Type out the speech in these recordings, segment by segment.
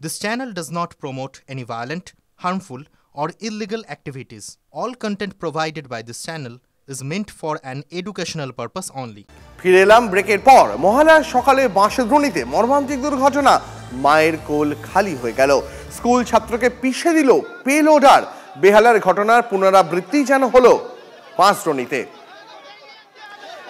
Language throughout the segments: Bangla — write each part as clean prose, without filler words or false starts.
This channel does not promote any violent, harmful, or illegal activities. All content provided by this channel is meant for an educational purpose only. ফিরে এলাম ব্রেকের পর। মহালয়ার সকালে বাঁশদ্রোণীতে মর্মান্তিক দুর্ঘটনা, মায়ের কোল খালি হয়ে গেল। স্কুল ছাত্রকে পিষে দিল পেলোডার। বেহালার ঘটনার পুনরাবৃত্তি যেন হলো বাঁশদ্রোণীতে।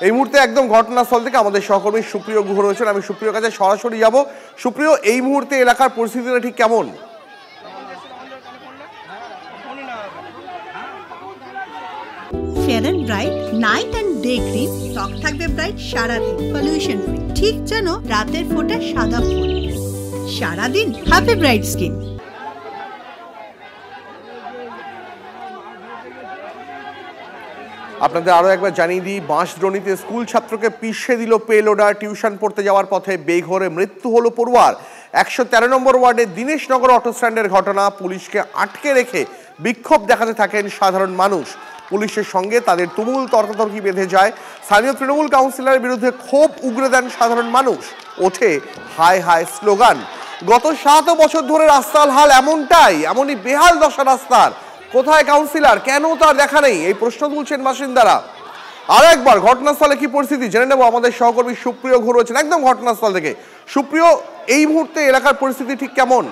এই মুহূর্তে একদম ঘটনাস্থল থেকে আমাদের সহকর্মী সুপ্রিয় গুহ রয়েছেন। আমি সুপ্রিয়র কাছে সরাসরি যাব। সুপ্রিয়, এই মুহূর্তে এলাকার পরিস্থিতিটা ঠিক কেমন? Fair and bright night and day cream ত্বক থাকবে ব্রাইট সারাদিন, পলিউশন ফ্রি, ঠিক যেন রাতের ফোঁটা সাদা ফুল। সারাদিন হ্যাপি ব্রাইট স্কিন। আপনাদের আরো একবার জানিয়ে দিই, বাঁশদ্রোণীতে স্কুল ছাত্রকে পিষে দিল পেলোডার। টিউশন পড়তে যাওয়ার পথে বেঘোরে মৃত্যু হলো পড়ুয়ার। 113 নম্বর ওয়ার্ডে দীনেশনগর অটো স্ট্যান্ডের ঘটনা। পুলিশকে আটকে রেখে বিক্ষোভ দেখাতে থাকেন সাধারণ মানুষ। পুলিশের সঙ্গে তাদের তুমুল তর্কাতর্কি বেঁধে যায়। স্থানীয় তৃণমূল কাউন্সিলরের বিরুদ্ধে ক্ষোভ উগরে দেন সাধারণ মানুষ। ওঠে হায় হায় স্লোগান। গত 7 বছর ধরে রাস্তার হাল এমনই বেহাল দশা রাস্তার। কোথায় কাউন্সিলর, কেন তার দেখা নেই, এই প্রশ্ন তুলছেন বাসিন্দারা। আরো একবার ঘটনাস্থলে কি পরিস্থিতি জেনে নেব। আমাদের সহকর্মী সুপ্রিয় ঘোর রয়েছেন একদম ঘটনাস্থল থেকে। সুপ্রিয়, এই মুহূর্তে এলাকার পরিস্থিতি ঠিক কেমন?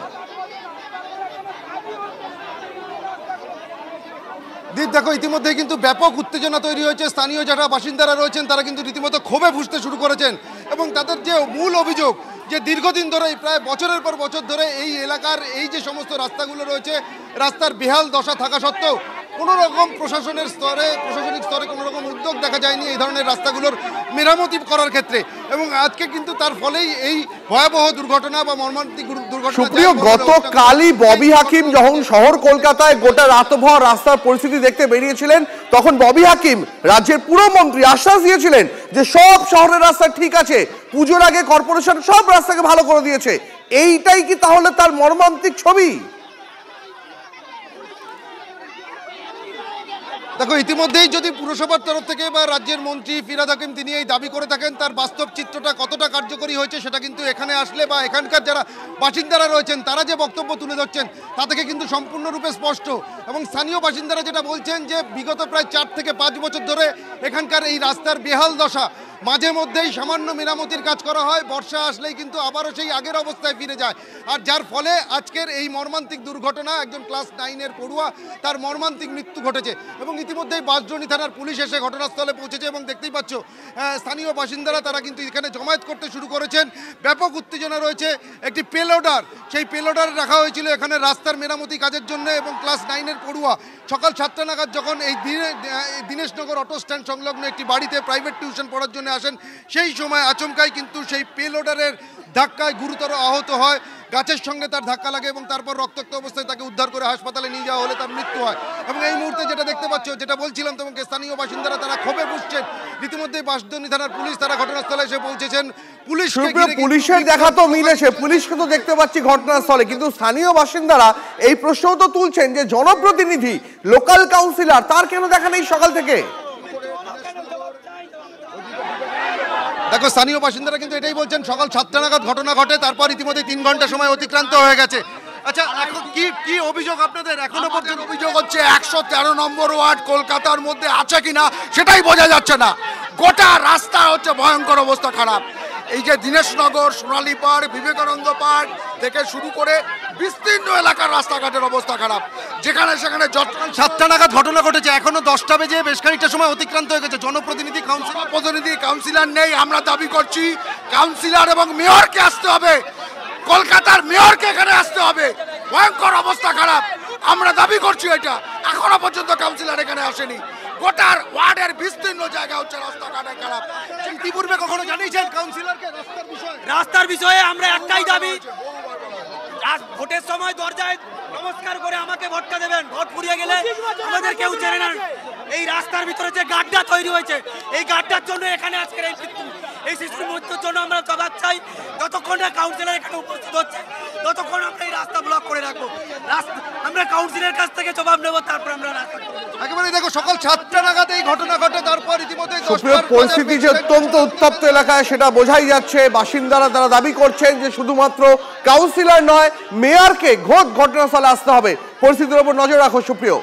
দীপ, দেখো, ইতিমধ্যেই কিন্তু ব্যাপক উত্তেজনা তৈরি হয়েছে। স্থানীয় যারা বাসিন্দারা রয়েছেন তারা কিন্তু রীতিমতো ক্ষোভে ফুঁসতে শুরু করেছেন এবং তাদের যে মূল অভিযোগ যে দীর্ঘদিন ধরে, প্রায় বছরের পর বছর ধরে এই এলাকার এই যে সমস্ত রাস্তাগুলো রয়েছে, রাস্তার বেহাল দশা থাকা সত্ত্বেও কোনো রকম প্রশাসনিক স্তরে কোনো রকম উদ্যোগ দেখা যায়নি এই ধরনের রাস্তাগুলোর মেরামতি করার ক্ষেত্রে। এবং আজকে কিন্তু তার ফলেই এই ভয়াবহ দুর্ঘটনা বা মর্মান্তিক দুর্ঘটনা। সুপ্রিয়, গতকালই ববি হাকিম যখন শহর কলকাতায় গোটা রাতভর রাস্তার পরিস্থিতি দেখতে বেরিয়েছিলেন, তখন ববি হাকিম রাজ্যের পুরমন্ত্রী আশ্বাস দিয়েছিলেন যে সব শহরের রাস্তা ঠিক আছে, পুজোর আগে কর্পোরেশন সব রাস্তাকে ভালো করে দিয়েছে। এইটাই কি তাহলে তার মর্মান্তিক ছবি? দেখো, ইতিমধ্যেই যদি পুরসভার তরফ থেকে বা রাজ্যের মন্ত্রী ফিরহাদ হাকিম তিনি এই দাবি করে থাকেন, তার বাস্তব চিত্রটা কতটা কার্যকরী হয়েছে সেটা কিন্তু এখানে আসলে বা এখানকার যারা বাসিন্দারা রয়েছেন তারা যে বক্তব্য তুলে ধরছেন তা থেকে কিন্তু সম্পূর্ণরূপে স্পষ্ট। এবং স্থানীয় বাসিন্দারা যেটা বলছেন যে বিগত প্রায় 4 থেকে 5 বছর ধরে এখানকার এই রাস্তার বেহাল দশা। মাঝে মধ্যেই সামান্য মেরামতির কাজ করা হয়, বর্ষা আসলেই কিন্তু আবারও সেই আগের অবস্থায় ফিরে যায়। আর যার ফলে আজকের এই মর্মান্তিক দুর্ঘটনা, একজন ক্লাস 9-এর পড়ুয়া তার মর্মান্তিক মৃত্যু ঘটেছে। এবং ইতিমধ্যেই বাঁশদ্রোণী থানার পুলিশ এসে ঘটনাস্থলে পৌঁছেছে এবং দেখতেই পাচ্ছ স্থানীয় বাসিন্দারা তারা কিন্তু এখানে জমায়েত করতে শুরু করেছেন। ব্যাপক উত্তেজনা রয়েছে। একটি পেলোডার, সেই পেলোডার রাখা হয়েছিল এখানে রাস্তার মেরামতি কাজের জন্য। এবং ক্লাস 9-এর পড়ুয়া সকাল 7টা নাগাদ যখন এই দীনেশনগর অটো স্ট্যান্ড সংলগ্ন একটি বাড়িতে প্রাইভেট টিউশন পড়ার জন্য আসেন, সেই সময় আচমকাই কিন্তু সেই পেলোডারের ধাক্কায় গুরুতর আহত হয়। গাছের সঙ্গে তার ধাক্কা লাগে এবং তারপর রক্তাক্ত অবস্থায় তাকে উদ্ধার করে হাসপাতালে নিয়ে যাওয়া হলে তার মৃত্যু হয়। এবং এই মুহূর্তে যেটা দেখতে পাচ্ছ, যেটা বলছিলাম তোমাকে, স্থানীয় বাসিন্দারা তারা ক্ষোভে ফুঁসছেন। রীতিমধ্যে বাঁশদ্রোণী থানার পুলিশ তারা ঘটনাস্থলে এসে পৌঁছেছেন। পুলিশের দেখা তো মিলেছে, পুলিশকে তো দেখতে পাচ্ছি ঘটনাস্থলে, কিন্তু স্থানীয় বাসিন্দারা এই প্রশ্নও তো তুলছেন যে জনপ্রতিনিধি, লোকাল কাউন্সিলর, তার কেন দেখা নেই সকাল থেকে? দেখো, স্থানীয় বাসিন্দারা কিন্তু এটাই বলছেন, সকাল 7টা নাগাদ ঘটনা ঘটে, তারপর ইতিমধ্যে 3 ঘন্টা সময় অতিক্রান্ত হয়ে গেছে। আচ্ছা, এখন কি অভিযোগ আপনাদের? এখনো পর্যন্ত অভিযোগ হচ্ছে 113 নম্বর ওয়ার্ড কলকাতার মধ্যে আছে কিনা সেটাই বোঝা যাচ্ছে না। গোটা রাস্তা হচ্ছে ভয়ঙ্কর অবস্থা খারাপ। এই যে দীনেশনগর, সোনালী পার্ক, বিবেকানন্দ পার্ক থেকে শুরু করে বিস্তীর্ণ এলাকার রাস্তাঘাটের অবস্থা খারাপ। যেখানে সেখানে 7টা নাগাদ ঘটনা ঘটেছে, এখনো 10টা বেজে বেশ খানিকটা সময় অতিক্রান্ত হয়ে গেছে। জনপ্রতিনিধি, কাউন্সিলর নেই। আমরা দাবি করছি কাউন্সিলর এবং মেয়রকে আসতে হবে, কলকাতার মেয়রকে এখানে আসতে হবে। ভয়ঙ্কর অবস্থা খারাপ, আমরা দাবি করছি এটা। এখনো পর্যন্ত কাউন্সিলর এখানে আসেনি। গোটার ওয়ার্ডের বিস্তীর্ণ জায়গা হচ্ছে রাস্তাঘাটে খারাপ। ইতিপূর্বে কখনো জানিয়েছেন কাউন্সিলরকে রাস্তার বিষয়ে? আমরা একটাই দাবি, ভোটের সময় দরজায় নমস্কার করে আমাকে ভোটটা দেবেন, ভোট ফুরিয়ে গেলে আমাদের কেউ চেনে না। এই রাস্তার ভিতরে যে গাড্ডা তৈরি হয়েছে, এই গাড্ডার জন্য এখানে আজকের এই শিশুর মৃত্যুর জন্য আমরা জবাব চাই। যতক্ষণ না কাউন্সিলর এখানে উপস্থিত হচ্ছে ততক্ষণ আমরা এই রাস্তা ব্লক করে রাখবো। আমরা কাউন্সিলের কাছ থেকে জবাব নেব, তারপর আমরা রাস্তা একেবারে দেখো সকাল 7টা নাগাদ এই ঘটনা ঘটে, তারপর ইতিমধ্যে পরিস্থিতি যে অত্যন্ত উত্তপ্ত এলাকায় সেটা বোঝাই যাচ্ছে। বাসিন্দারা তারা দাবি করছেন যে শুধুমাত্র কাউন্সিলর নয়, মেয়রকে ঘটনাস্থলে আসতে হবে। পরিস্থিতির উপর নজর রাখো সুপ্রিয়।